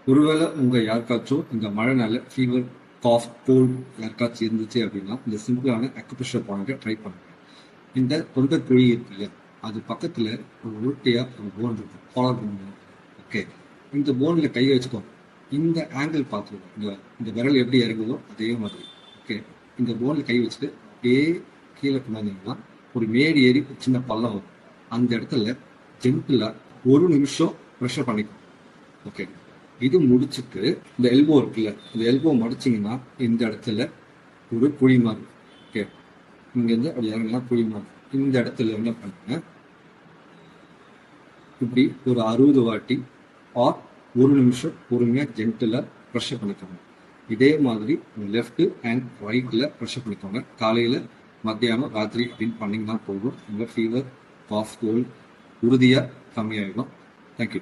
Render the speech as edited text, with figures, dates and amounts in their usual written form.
ஒருவேளை உங்கள் யாருக்காச்சும் இந்த மழைனால ஃபீவர், காஃப், கோல்டு யாருக்காச்சும் இருந்துச்சு அப்படின்னா இந்த சிம்பிளான அக்குப்ரெஷர் பாயிண்ட்டை ட்ரை பண்ணுங்க. இந்த தொண்டை குழி இருக்கு இல்லையா, அது பக்கத்தில் ஒரு உருட்டையாக ஒரு போன் இருக்கு, காலர் போன். ஓகே, இந்த போனில் கையை வச்சுக்கோங்க. இந்த ஆங்கிள் பார்த்துக்கோங்க. இந்த விரல் எப்படி இறங்குதோ அதே மாதிரி. ஓகே, இந்த போனில் கை வச்சுட்டு அப்படியே கீழே கொண்டாந்தீங்கன்னா ஒரு மேடு ஏறி ஒரு சின்ன பள்ளம் வரும். அந்த இடத்துல ஜென்டிலாக 1 நிமிஷம் ப்ரெஷர் பண்ணிக்கணும். ஓகே, இது முடிச்சுட்டு இந்த எல்போ இருக்குல்ல, இந்த எல்போ மடிச்சிங்கன்னா இந்த இடத்துல ஒரு குழி மாதிரி. ஓகே, இங்கேருந்து அப்படி இறங்கினா குழி மாதிரி. இந்த இடத்துல என்ன பண்ணுங்க, இப்படி ஒரு 60 வாட்டி ஆர் 1 நிமிஷம் பொறுமையாக ஜென்டிலாக ப்ரெஷர் பண்ணிக்கோங்க. இதே மாதிரி லெஃப்ட் அண்ட் ரைட்டில் ப்ரெஷர் பண்ணிக்கோங்க. காலையில், மத்தியானம், ராத்திரி அப்படின்னு பண்ணிங்கன்னா போதும். உங்கள் ஃபீவர், காஃப், கோல்டு உறுதியாக கம்மியாகிடும். தேங்க்யூ.